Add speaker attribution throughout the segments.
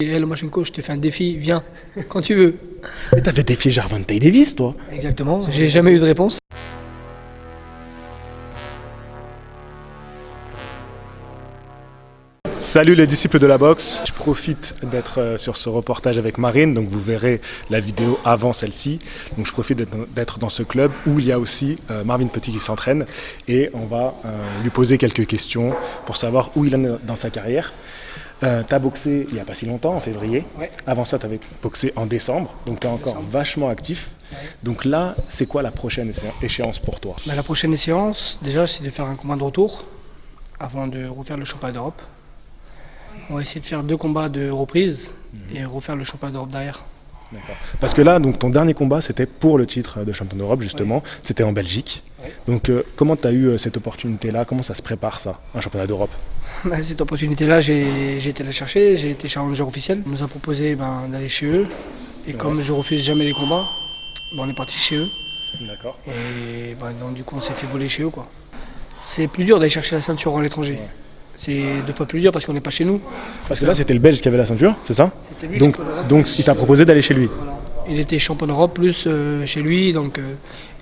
Speaker 1: Et Lomachenko, je te fais un défi, viens, quand tu veux.
Speaker 2: Mais t'avais défié Gervonta Davis, toi.
Speaker 1: Exactement, j'ai jamais eu de réponse.
Speaker 2: Salut les disciples de la boxe, je profite d'être sur ce reportage avec Marine, donc vous verrez la vidéo avant celle-ci. Donc je profite d'être dans ce club où il y a aussi Marvin Petit qui s'entraîne et on va lui poser quelques questions pour savoir où il en est dans sa carrière. T'as boxé il n'y a pas si longtemps, en février.
Speaker 1: Ouais.
Speaker 2: Avant ça, t'avais boxé en décembre, donc t'es encore vachement actif.
Speaker 1: Ouais.
Speaker 2: Donc là, c'est quoi la prochaine échéance pour toi?
Speaker 1: La prochaine échéance, déjà, c'est de faire un combat de retour avant de refaire le championnat d'Europe. On va essayer de faire 2 combats de reprise et refaire le championnat d'Europe derrière.
Speaker 2: D'accord. Parce que là, donc, ton dernier combat, c'était pour le titre de champion d'Europe, justement.
Speaker 1: Ouais.
Speaker 2: C'était en Belgique.
Speaker 1: Ouais.
Speaker 2: Donc, comment tu as eu cette opportunité-là? Comment ça se prépare, ça, un championnat d'Europe?
Speaker 1: Cette opportunité-là, j'ai été la chercher, j'ai été challenger officiel. On nous a proposé d'aller chez eux. Et comme je refuse jamais les combats, on est parti chez eux.
Speaker 2: D'accord.
Speaker 1: Et donc, du coup, on s'est fait voler chez eux, quoi. C'est plus dur d'aller chercher la ceinture à l'étranger. Ouais. C'est 2 fois plus dur parce qu'on n'est pas chez nous.
Speaker 2: Parce que là, c'était le Belge qui avait la ceinture, c'est ça?
Speaker 1: C'était lui,
Speaker 2: donc il t'a proposé d'aller chez lui.
Speaker 1: Voilà. Il était champion d'Europe plus chez lui.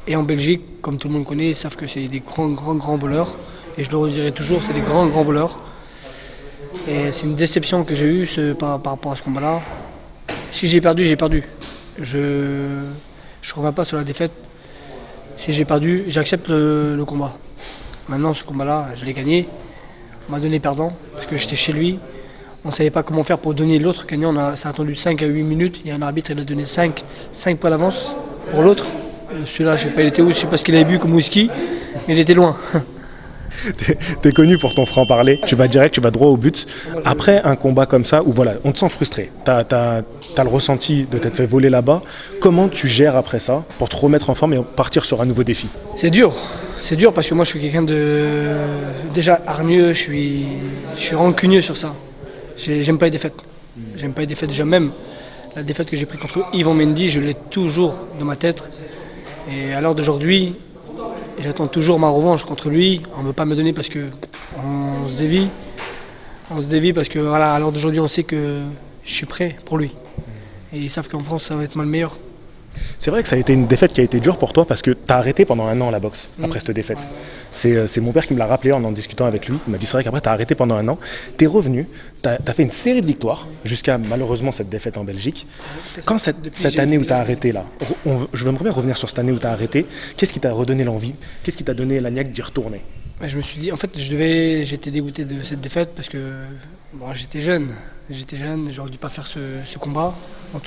Speaker 1: Et en Belgique, comme tout le monde connaît, ils savent que c'est des grands voleurs. Et je le redirai toujours, c'est des grands voleurs. Et c'est une déception que j'ai eue par rapport à ce combat-là. Si j'ai perdu, j'ai perdu. Je ne reviens pas sur la défaite. Si j'ai perdu, j'accepte le combat. Maintenant, ce combat-là, je l'ai gagné. On m'a donné perdant parce que j'étais chez lui. On ne savait pas comment faire pour donner l'autre gagnant. Ça a attendu 5 à 8 minutes. Il y a un arbitre, il a donné 5 points d'avance pour l'autre. Celui-là, je ne sais pas, il était où, je ne sais pas ce qu'il avait bu comme whisky, mais il était loin.
Speaker 2: T'es connu pour ton franc-parler, tu vas direct, tu vas droit au but. Après un combat comme ça, où voilà, on te sent frustré, t'as le ressenti de t'être fait voler là-bas, comment tu gères après ça pour te remettre en forme et partir sur un nouveau défi?
Speaker 1: C'est dur parce que moi je suis quelqu'un de déjà hargneux, je suis rancunieux sur ça. J'aime pas les défaites. J'aime pas les défaites, déjà même la défaite que j'ai prise contre Yvan Mendy, je l'ai toujours dans ma tête. Et à l'heure d'aujourd'hui, j'attends toujours ma revanche contre lui. On ne veut pas me donner parce qu'on se dévie. On se dévie parce que voilà, à l'heure d'aujourd'hui, on sait que je suis prêt pour lui. Et ils savent qu'en France, ça va être moi le meilleur.
Speaker 2: C'est vrai que ça a été une défaite qui a été dure pour toi parce que tu as arrêté pendant 1 an la boxe après cette défaite. Ouais. C'est mon père qui me l'a rappelé en discutant avec lui. Il m'a dit c'est vrai qu'après tu as arrêté pendant 1 an. Tu es revenu, tu as fait une série de victoires jusqu'à malheureusement cette défaite en Belgique. Quand cette année où tu as arrêté là, je veux me revenir sur cette année où tu as arrêté, qu'est-ce qui t'a redonné l'envie? Qu'est-ce qui t'a donné la niaque d'y retourner?
Speaker 1: Je me suis dit, en fait, j'étais dégoûté de cette défaite parce que j'étais jeune, j'aurais dû pas faire ce combat.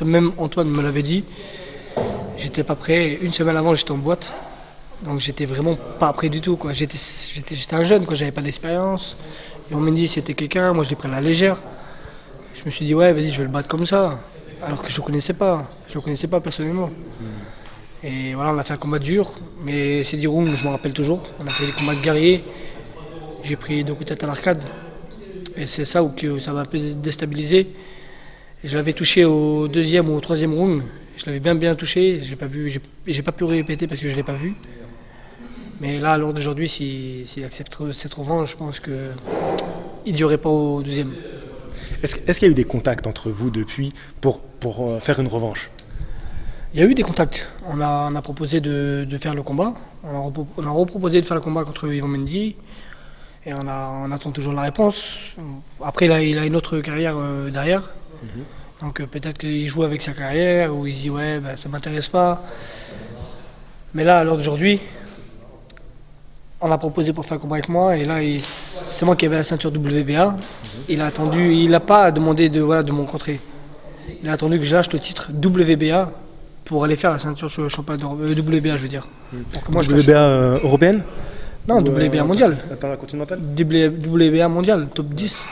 Speaker 1: Même Antoine me l'avait dit. J'étais pas prêt. 1 semaine avant, j'étais en boîte. Donc j'étais vraiment pas prêt du tout, quoi. J'étais un jeune, quoi. J'avais pas d'expérience. Et on m'a dit c'était quelqu'un, moi je l'ai pris à la légère. Je me suis dit ouais, vas-y, je vais le battre comme ça. Alors que je le connaissais pas personnellement. Et voilà, on a fait un combat dur, mais c'est 10 rounds, je me rappelle toujours. On a fait des combats de guerriers. J'ai pris 2 coups de tête à l'arcade. Et c'est ça où ça m'a un peu déstabilisé. Je l'avais touché au 2e ou au 3e round. Je l'avais bien touché, j'ai pas pu répéter parce que je ne l'ai pas vu. Mais là, à l'heure d'aujourd'hui, s'il accepte cette revanche, je pense qu'il n'y aurait pas au 12e.
Speaker 2: Est-ce qu'il y a eu des contacts entre vous depuis pour faire une revanche?
Speaker 1: Il y a eu des contacts. On a proposé de faire le combat. On a reproposé de faire le combat contre Yvan Mendy. Et on attend toujours la réponse. Après, il a une autre carrière derrière. Donc peut-être qu'il joue avec sa carrière ou il se dit ouais ça m'intéresse pas. Mais là à l'heure d'aujourd'hui, on a proposé pour faire un combat avec moi et là c'est moi qui avais la ceinture WBA. Il a attendu, il n'a pas demandé de me rencontrer. Il a attendu que je lâche le titre WBA pour aller faire la ceinture sur le championnat WBA, je veux dire. Pour que moi,
Speaker 2: WBA européenne?
Speaker 1: Non, WBA mondial.
Speaker 2: Intercontinental?
Speaker 1: WBA mondial, top 10.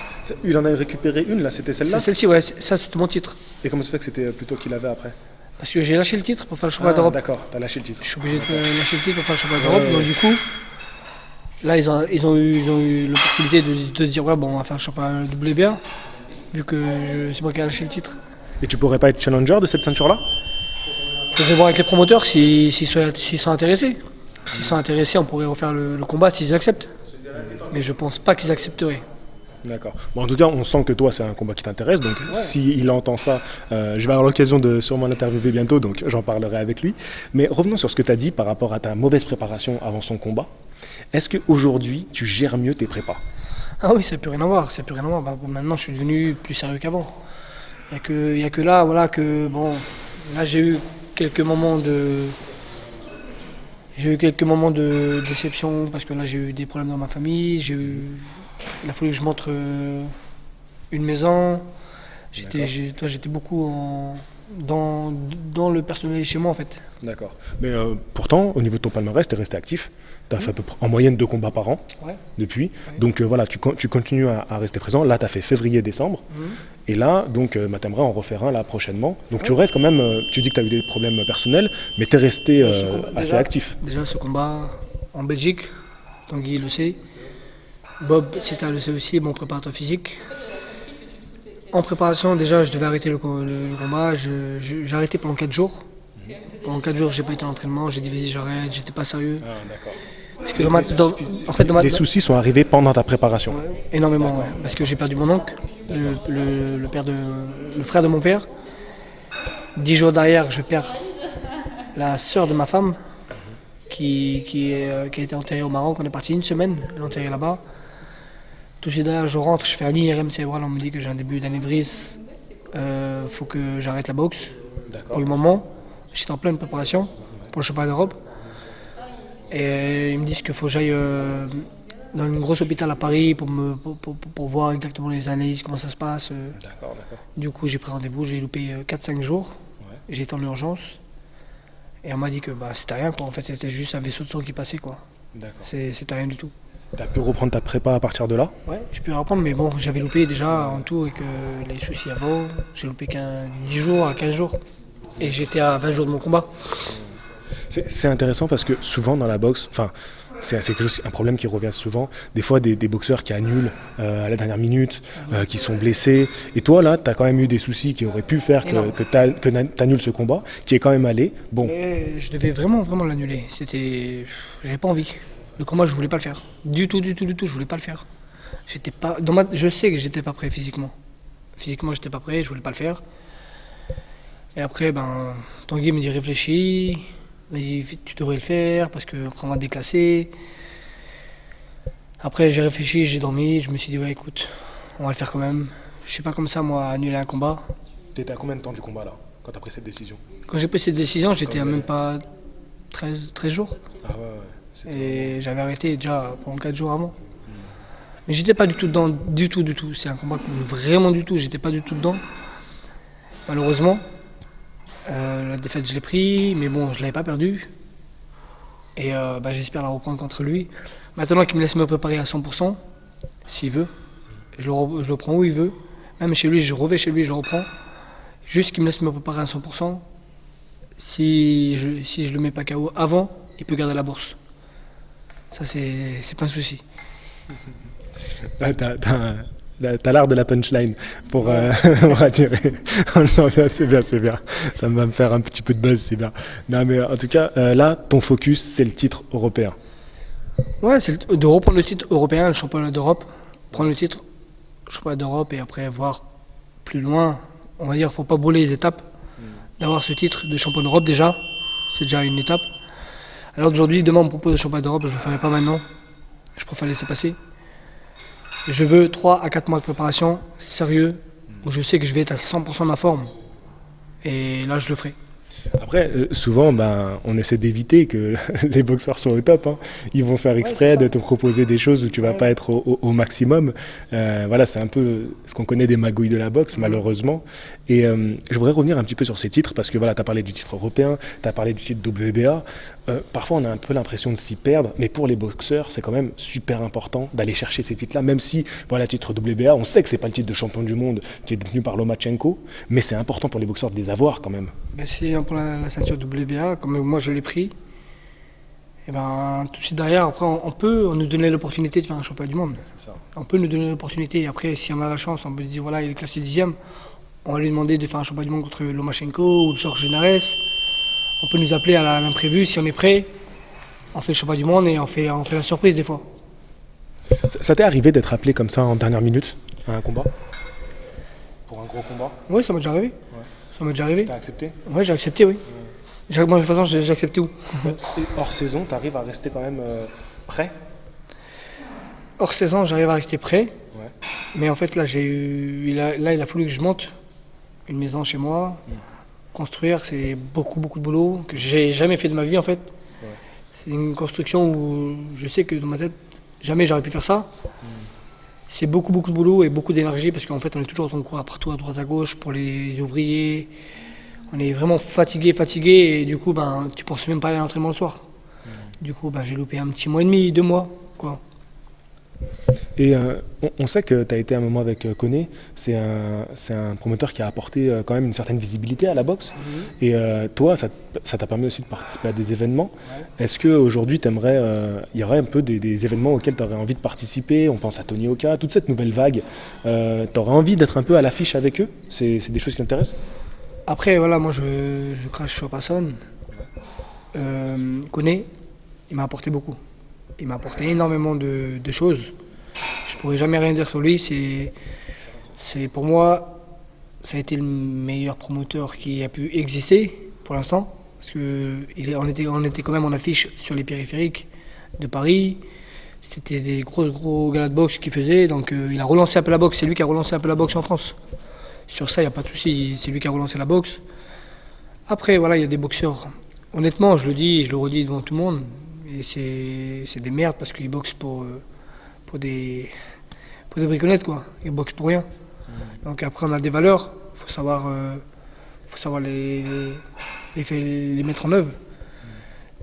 Speaker 2: Il en a récupéré une, là, c'était celle-là?
Speaker 1: C'est celle-ci, ouais, ça c'était mon titre.
Speaker 2: Et comment ça fait que c'était plutôt qu'il avait après?
Speaker 1: Parce que j'ai lâché le titre pour faire le championnat d'Europe.
Speaker 2: D'accord, t'as lâché le titre.
Speaker 1: Je suis obligé de lâcher le titre pour faire le championnat d'Europe, donc du coup, là ils ont eu l'opportunité de dire ouais bon on va faire le championnat WBA, vu que c'est moi qui ai lâché le titre.
Speaker 2: Et tu pourrais pas être challenger de cette ceinture-là?
Speaker 1: Il faudrait voir avec les promoteurs s'ils sont intéressés. S'ils sont intéressés, on pourrait refaire le combat s'ils acceptent. Mais je pense pas qu'ils accepteraient.
Speaker 2: D'accord. Bon, en tout cas, on sent que toi, c'est un combat qui t'intéresse. Donc, s'il entend ça, je vais avoir l'occasion de sûrement l'interviewer bientôt, donc j'en parlerai avec lui. Mais revenons sur ce que tu as dit par rapport à ta mauvaise préparation avant son combat. Est-ce qu'aujourd'hui, tu gères mieux tes prépas?
Speaker 1: Ah oui, ça n'a plus rien à voir. Ça n'a plus rien à voir. Bah, bon, maintenant, je suis devenu plus sérieux qu'avant. Il y a que là, voilà, que bon, là, j'ai eu quelques moments de déception parce que là, j'ai eu des problèmes dans ma famille. Il a fallu que je montre une maison. J'étais beaucoup dans le personnel chez moi en fait.
Speaker 2: D'accord. Mais pourtant, au niveau de ton palmarès, tu es resté actif. Tu as fait à peu près, en moyenne 2 combats par an depuis. Ouais. Donc voilà, tu continues à rester présent. Là, tu as fait février-décembre. Et là, donc, tu aimerais en refaire un là prochainement. Donc tu restes quand même, tu dis que tu as eu des problèmes personnels, mais tu es resté assez actif.
Speaker 1: Déjà, ce combat en Belgique, Tanguy le sait. Bob, Sita le sait aussi, mon préparateur physique. En préparation, déjà, je devais arrêter le combat. J'ai arrêté pendant 4 jours. Pendant 4 jours, j'ai pas été à l'entraînement. J'ai dit, vas-y, j'arrête, j'étais pas sérieux.
Speaker 2: Ah, d'accord.
Speaker 1: Parce que
Speaker 2: les soucis sont arrivés pendant ta préparation.
Speaker 1: Énormément, ouais. Parce que j'ai perdu mon oncle, le frère de mon père. 10 jours derrière, je perds la sœur de ma femme, qui a été enterrée au Maroc. On est parti une semaine, elle est enterrée là-bas. Tout de suite derrière, je rentre, je fais un IRM cérébral, on me dit que j'ai un début d'anévrisme, faut que j'arrête la boxe. Pour le moment, j'étais en pleine préparation pour le championnat d'Europe. Et ils me disent qu'il faut que j'aille dans une grosse hôpital à Paris pour voir exactement les analyses, comment ça se passe.
Speaker 2: D'accord.
Speaker 1: Du coup, j'ai pris rendez-vous, j'ai loupé 4-5 jours. Ouais. J'ai été en urgence. Et on m'a dit que c'était rien, quoi. En fait, c'était juste un vaisseau de sang qui passait, quoi. C'était rien du tout.
Speaker 2: Tu as pu reprendre ta prépa à partir de là?
Speaker 1: Ouais, j'ai pu reprendre, mais bon, j'avais loupé déjà en tout avec les soucis avant. J'ai loupé 10 jours à 15 jours. Et j'étais à 20 jours de mon combat.
Speaker 2: C'est intéressant parce que souvent dans la boxe, c'est un problème qui revient souvent. Des fois, des boxeurs qui annulent à la dernière minute, qui sont blessés. Et toi, là, tu as quand même eu des soucis qui auraient pu faire que tu annules ce combat. Tu y es quand même allé. Bon.
Speaker 1: Je devais vraiment l'annuler. J'avais pas envie. Le combat, je voulais pas le faire. Du tout, je voulais pas le faire. Je sais que j'étais pas prêt physiquement. Physiquement, j'étais pas prêt, je voulais pas le faire. Et après, Tanguy me dit réfléchis. Il dit, tu devrais le faire parce qu'on va te déclasser. Après, j'ai réfléchi, j'ai dormi. Je me suis dit, ouais, écoute, on va le faire quand même. Je suis pas comme ça, moi, à annuler un combat.
Speaker 2: T'étais à combien de temps du combat, là, quand t'as pris cette décision?
Speaker 1: Quand j'ai pris cette décision, j'étais à même pas 13 jours.
Speaker 2: Ah ouais.
Speaker 1: Et j'avais arrêté déjà pendant 4 jours avant. Mais j'étais pas du tout dedans, du tout. C'est un combat que vraiment du tout, j'étais pas du tout dedans. Malheureusement. La défaite, je l'ai pris, mais bon, je ne l'avais pas perdu. Et j'espère la reprendre contre lui. Maintenant qu'il me laisse me préparer à 100%, s'il veut, je le prends où il veut. Même chez lui, je reviens chez lui, je le reprends. Juste qu'il me laisse me préparer à 100%. Si je le mets pas KO avant, il peut garder la bourse. Ça, c'est pas un souci.
Speaker 2: T'as l'art de la punchline pour attirer. On le sent bien, c'est bien. Ça va me faire un petit peu de buzz, c'est bien. Non, mais en tout cas, là, ton focus, c'est le titre européen.
Speaker 1: Ouais, c'est de reprendre le titre européen, le championnat d'Europe. Prendre le titre, le championnat d'Europe et après voir plus loin. On va dire, faut pas brûler les étapes. D'avoir ce titre de champion d'Europe déjà, c'est déjà une étape. Alors d'aujourd'hui, demain, on me propose le championnat d'Europe, je ne le ferai pas maintenant. Je préfère laisser passer. Je veux 3 à 4 mois de préparation sérieux, où je sais que je vais être à 100% de ma forme. Et là, je le ferai.
Speaker 2: Après, souvent, on essaie d'éviter que les boxeurs soient au top. Hein. Ils vont faire exprès de te proposer des choses où tu vas pas être au maximum. Voilà, c'est un peu ce qu'on connaît des magouilles de la boxe, malheureusement. Et je voudrais revenir un petit peu sur ces titres, parce que voilà, tu as parlé du titre européen, tu as parlé du titre WBA. Parfois, on a un peu l'impression de s'y perdre, mais pour les boxeurs, c'est quand même super important d'aller chercher ces titres-là, même si, voilà, titre WBA, on sait que c'est pas le titre de champion du monde qui est détenu par Lomachenko, mais c'est important pour les boxeurs de les avoir quand même.
Speaker 1: Si pour la ceinture WBA, comme moi je l'ai pris, et tout de suite derrière, après, on peut nous donner l'opportunité de faire un championnat du monde.
Speaker 2: C'est ça.
Speaker 1: On peut nous donner l'opportunité, et après, si on a la chance, on peut dire, voilà, il est classé 10e, on va lui demander de faire un championnat du monde contre Lomachenko ou Georges Genares. On peut nous appeler à l'imprévu si on est prêt. On fait le championnat du monde et on fait la surprise des fois.
Speaker 2: Ça t'est arrivé d'être appelé comme ça en dernière minute à un combat? Pour un gros combat?
Speaker 1: Oui, ça m'est déjà arrivé.
Speaker 2: Ouais.
Speaker 1: Ça m'est déjà arrivé.
Speaker 2: T'as accepté?
Speaker 1: Ouais, j'ai accepté, oui. Moi, de toute façon, j'ai accepté où?
Speaker 2: Et hors saison, t'arrives à rester quand même prêt?
Speaker 1: Hors saison, j'arrive à rester prêt.
Speaker 2: Ouais.
Speaker 1: Mais en fait, là, il a fallu que je monte une maison chez moi. Construire, c'est beaucoup, beaucoup de boulot que j'ai jamais fait de ma vie, en fait.
Speaker 2: Ouais.
Speaker 1: C'est une construction où je sais que dans ma tête, jamais j'aurais pu faire ça. C'est beaucoup, beaucoup de boulot et beaucoup d'énergie parce qu'en fait, on est toujours en train de courir partout, à droite, à gauche, pour les ouvriers. On est vraiment fatigué et du coup, tu penses même pas aller à l'entraînement le soir. Du coup, j'ai loupé un petit mois et demi, 2 mois, quoi.
Speaker 2: Et on sait que tu as été un moment avec Koné, c'est un promoteur qui a apporté quand même une certaine visibilité à la boxe. Et toi, ça t'a permis aussi de participer à des événements. Ouais. Est-ce qu'aujourd'hui, il y aurait un peu des événements auxquels tu aurais envie de participer? On pense à Tony Oka, toute cette nouvelle vague. Tu aurais envie d'être un peu à l'affiche avec eux? C'est des choses qui t'intéressent?
Speaker 1: Après, voilà, moi je crache sur personne. Koné, il m'a apporté beaucoup. Il m'a apporté énormément de choses. Je pourrais jamais rien dire sur lui. C'est pour moi, ça a été le meilleur promoteur qui a pu exister pour l'instant. Parce qu'on était quand même en affiche sur les périphériques de Paris. C'était des gros galas de boxe qu'il faisait. Donc il a relancé un peu la boxe. C'est lui qui a relancé un peu la boxe en France. Sur ça, il n'y a pas de souci. C'est lui qui a relancé la boxe. Après, voilà, il y a des boxeurs. Honnêtement, je le dis et je le redis devant tout le monde. Et c'est des merdes parce qu'ils boxent pour des briconettes, quoi. Ils boxent pour rien. Donc après, on a des valeurs. Il faut savoir les mettre en œuvre.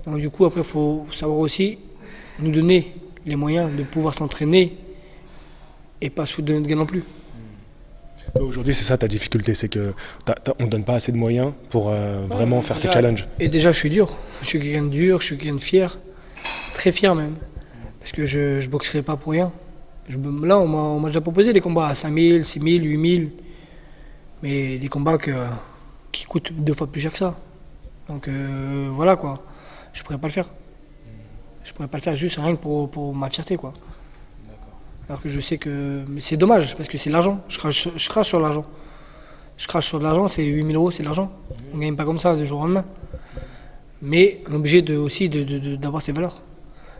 Speaker 1: Donc du coup, après, il faut savoir aussi nous donner les moyens de pouvoir s'entraîner et pas se foutre de notre gueule non plus.
Speaker 2: Aujourd'hui, c'est ça ta difficulté, c'est qu'on ne donne pas assez de moyens pour vraiment faire tes challenges.
Speaker 1: Et déjà, je suis dur. Je suis quelqu'un de dur, je suis quelqu'un de fier. Très fier même. Parce que je ne boxerai pas pour rien. Là, on m'a déjà proposé des combats à 5000, 6000, 8000. Mais des combats qui coûtent 2 fois plus cher que ça. Donc voilà quoi. Je pourrais pas le faire. Je pourrais pas le faire juste rien que pour ma fierté, quoi. Alors que je sais que... Mais c'est dommage, parce que c'est de l'argent. Je crache sur l'argent. Je crache sur de l'argent, c'est 8000 €, c'est de l'argent. On ne gagne pas comme ça, de jour au lendemain. Mais on est obligé aussi d'avoir ses valeurs.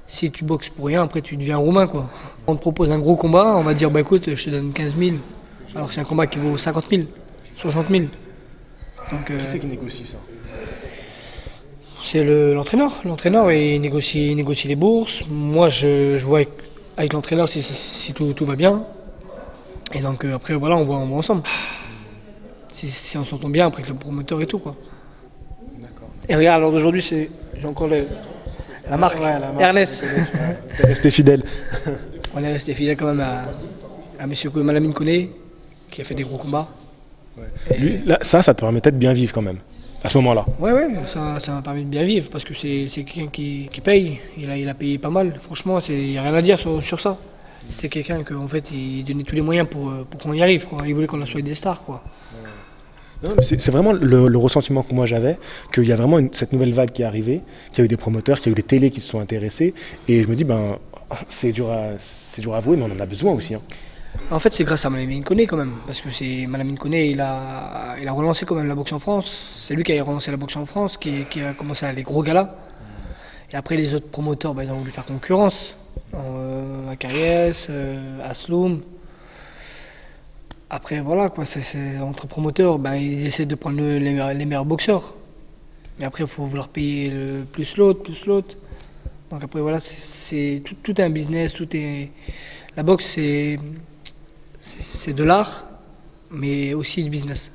Speaker 1: Si tu boxes pour rien, après tu deviens roumain, quoi. On te propose un gros combat, on va dire, écoute, je te donne 15 000. Alors que c'est un combat qui vaut 50 000, 60 000. Donc,
Speaker 2: qui c'est qui négocie ça?
Speaker 1: C'est l'entraîneur. L'entraîneur, il négocie les bourses. Moi, je vois avec l'entraîneur si tout va bien. Et donc après, voilà, on voit ensemble. Si on s'entend bien, après avec le promoteur et tout, quoi. D'accord. Et regarde, alors d'aujourd'hui, j'ai encore la marque, Ernest.
Speaker 2: T'es resté fidèle.
Speaker 1: On est resté fidèle quand même à monsieur Malamine Koné, qui a fait des gros combats.
Speaker 2: Ouais. Lui, là, ça te permettait de bien vivre quand même, à ce moment-là.
Speaker 1: Ouais, ça m'a permis de bien vivre, parce que c'est quelqu'un qui paye. Il a payé pas mal, franchement, il n'y a rien à dire sur ça. C'est quelqu'un qu'en fait, il donnait tous les moyens pour qu'on y arrive, quoi. Il voulait qu'on soit des stars, quoi.
Speaker 2: Non, mais c'est vraiment le ressentiment que moi j'avais, qu'il y a vraiment cette nouvelle vague qui est arrivée, qu'il y a eu des promoteurs, qu'il y a eu des télés qui se sont intéressés, et je me dis, c'est dur à avouer, mais on en a besoin aussi. Hein.
Speaker 1: En fait, c'est grâce à Malamine Koné quand même, parce que Malamine Koné, il a relancé quand même la boxe en France. C'est lui qui a relancé la boxe en France, qui a commencé à les gros galas. Et après, les autres promoteurs, ils ont voulu faire concurrence. Acariès, Asloum. Après, voilà, quoi, c'est entre promoteurs, ils essaient de prendre les meilleurs boxeurs. Mais après, il faut vouloir payer plus l'autre. Donc après, voilà, tout est un business, la boxe, c'est de l'art, mais aussi du business.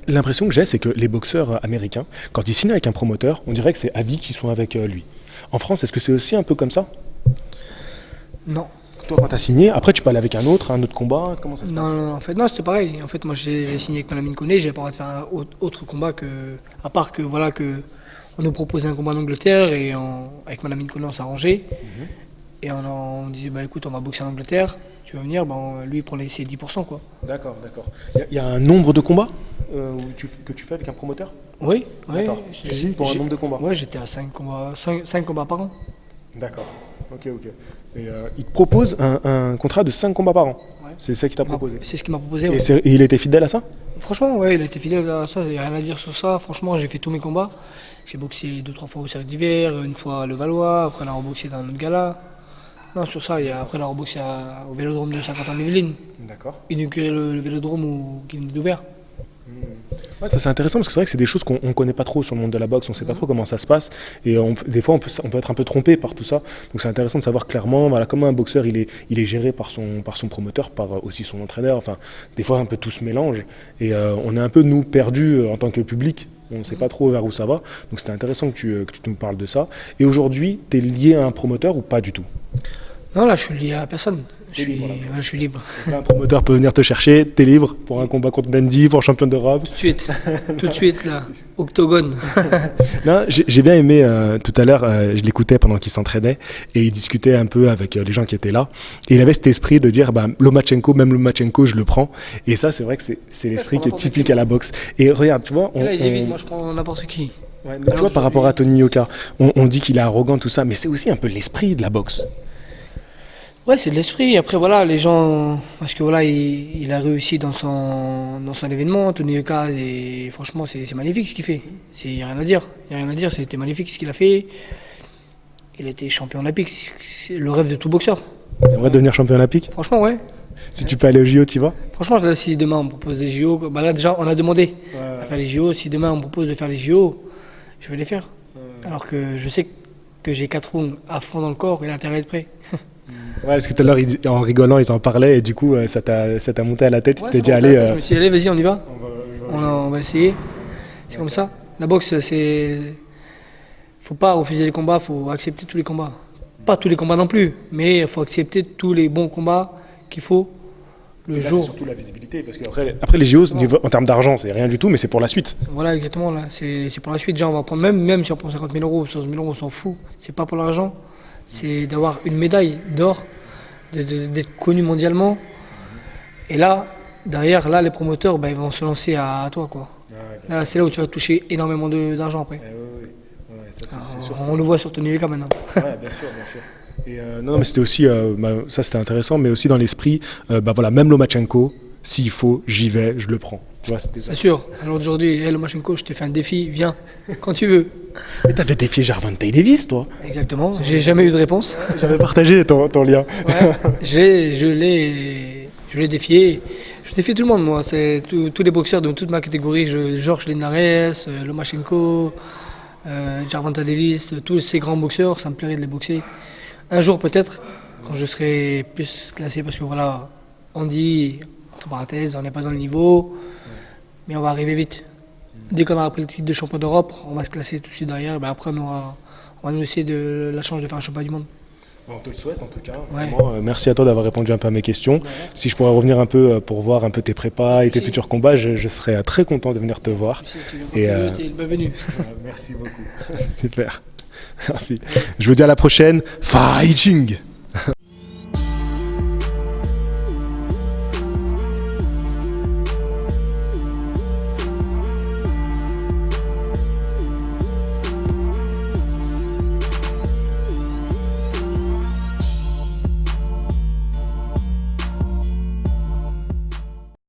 Speaker 2: L'impression que j'ai, c'est que les boxeurs américains, quand ils signent avec un promoteur, on dirait que c'est à vie qu'ils sont avec lui. En France, est-ce que c'est aussi un peu comme ça?
Speaker 1: Non.
Speaker 2: Toi, quand tu as signé, après tu peux aller avec un autre combat, comment ça se passe?
Speaker 1: Non, en fait, non, c'était pareil. En fait, moi, j'ai signé avec Malamine Koné, j'ai pas le droit de faire un autre combat à part que, voilà, on nous proposait un combat en Angleterre et avec Malamine Koné, on s'est arrangé. Et on disait, écoute, on va boxer en Angleterre, tu vas venir, lui, il prend ses 10%, quoi.
Speaker 2: D'accord. Il y a un nombre de combats que tu fais avec un promoteur?
Speaker 1: Oui.
Speaker 2: D'accord. Tu signes pour un nombre de combats?
Speaker 1: Oui, j'étais à 5 combats par an.
Speaker 2: D'accord. Ok. Et il te propose un contrat de 5 combats par an.
Speaker 1: Ouais.
Speaker 2: C'est ça qu'il t'a proposé.
Speaker 1: C'est ce qu'il m'a proposé.
Speaker 2: Et,
Speaker 1: Ouais.
Speaker 2: et il était fidèle à ça?
Speaker 1: Franchement, ouais, il a été fidèle à ça, il n'y a rien à dire sur ça. Franchement, j'ai fait tous mes combats. J'ai boxé 2-3 fois au Cercle d'Hiver, une fois à Le Valois, après on a reboxé dans un autre gala. Non, sur ça, après on a reboxé au Vélodrome de Saint-Quentin-en-Yvelines.
Speaker 2: D'accord.
Speaker 1: Inauguré le Vélodrome qui venait d'ouvert.
Speaker 2: Ouais, ça c'est intéressant parce que c'est vrai que c'est des choses qu'on ne connaît pas trop sur le monde de la boxe, on ne sait pas trop comment ça se passe et des fois on peut être un peu trompé par tout ça. Donc c'est intéressant de savoir clairement comment un boxeur il est géré par son promoteur, par aussi son entraîneur. Enfin, des fois un peu tout se mélange et on est un peu nous perdus en tant que public. On ne sait pas trop vers où ça va. Donc c'était intéressant que tu nous parles de ça. Et aujourd'hui, tu es lié à un promoteur ou pas du tout?
Speaker 1: Non, là, je suis lié à personne.
Speaker 2: T'es libre, là.
Speaker 1: Je suis libre.
Speaker 2: Donc, un promoteur peut venir te chercher, t'es libre pour un combat contre Mendy, pour champion d'Europe.
Speaker 1: Tout de suite, là, octogone.
Speaker 2: Non, j'ai bien aimé tout à l'heure, je l'écoutais pendant qu'il s'entraînait et il discutait un peu avec les gens qui étaient là. Et il avait cet esprit de dire Lomachenko, je le prends. Et ça, c'est vrai que c'est l'esprit qui est typique à la boxe. Et regarde, tu vois,
Speaker 1: Et là, j'évite, moi je prends n'importe qui.
Speaker 2: Ouais, tu vois, par rapport à Tony Yoka, on dit qu'il est arrogant, tout ça, mais c'est aussi un peu l'esprit de la boxe.
Speaker 1: Ouais, c'est de l'esprit. Après, voilà, les gens. Parce que voilà, il a réussi dans son événement. Tony Yoka, et franchement, c'est magnifique ce qu'il fait. Il n'y a rien à dire. C'était magnifique ce qu'il a fait. Il était champion olympique. C'est le rêve de tout boxeur.
Speaker 2: T'aimerais devenir champion olympique?
Speaker 1: Franchement, ouais.
Speaker 2: Si tu peux aller au JO, tu y vas?
Speaker 1: Franchement, là, si demain on me propose des JO, bah là déjà on a demandé à faire les JO. Si demain on me propose de faire les JO, je vais les faire. Alors que je sais que j'ai 4 rounds à fond dans le corps et l'intérêt est prêt.
Speaker 2: Ouais, parce que tout à l'heure, en rigolant, ils en parlaient et du coup, ça t'a monté à la tête.
Speaker 1: Ouais,
Speaker 2: tu t'es dit,
Speaker 1: bon,
Speaker 2: allez.
Speaker 1: je me suis dit, allez, vas-y, on y va. On va essayer. C'est comme ça. La boxe, faut pas refuser les combats, faut accepter tous les combats. Pas tous les combats non plus, mais il faut accepter tous les bons combats qu'il faut le jour.
Speaker 2: C'est surtout la visibilité, parce qu'après les JO, en termes d'argent, c'est rien du tout, mais c'est pour la suite.
Speaker 1: Voilà, exactement. Là, c'est pour la suite. Déjà, on va prendre même si on prend 50 000 euros, 60 000 euros, on s'en fout. C'est pas pour l'argent. C'est d'avoir une médaille d'or, d'être connu mondialement. Et là, derrière, là, les promoteurs, ils vont se lancer à toi, quoi. Là, c'est là où tu vas toucher énormément d'argent après. On le voit sur Tony Yoka maintenant.
Speaker 2: Ouais, bien sûr. Et non, mais c'était aussi, ça c'était intéressant, mais aussi dans l'esprit, voilà, même Lomachenko, s'il faut, j'y vais, je le prends. Tu vois,
Speaker 1: c'est sûr. Alors aujourd'hui, Lomachenko, je t'ai fait un défi, viens, quand tu veux.
Speaker 2: Mais t'avais défié Gervonta Davis, toi.
Speaker 1: Exactement, j'ai jamais eu de réponse.
Speaker 2: J'avais partagé ton lien.
Speaker 1: Ouais, je l'ai défié. Je défie tout le monde, moi. C'est tous les boxeurs de toute ma catégorie, Georges Linares, Lomachenko, Gervonta Davis, tous ces grands boxeurs, ça me plairait de les boxer. Un jour peut-être, quand je serai plus classé, parce que voilà, on dit, entre parenthèses, on n'est pas dans le niveau, mais on va arriver vite. Dès qu'on aura pris le titre de champion d'Europe, on va se classer tout de suite derrière, après on va nous essayer de la chance de faire un championnat du monde.
Speaker 2: On te le souhaite en tout cas.
Speaker 1: Ouais.
Speaker 2: Vraiment, merci à toi d'avoir répondu un peu à mes questions. Si je pourrais revenir un peu pour voir un peu tes prépas et tes futurs combats, je serais très content de venir te voir.
Speaker 1: Tu es le bienvenu.
Speaker 2: Merci beaucoup. Super. Merci. Je vous dis à la prochaine. Fighting!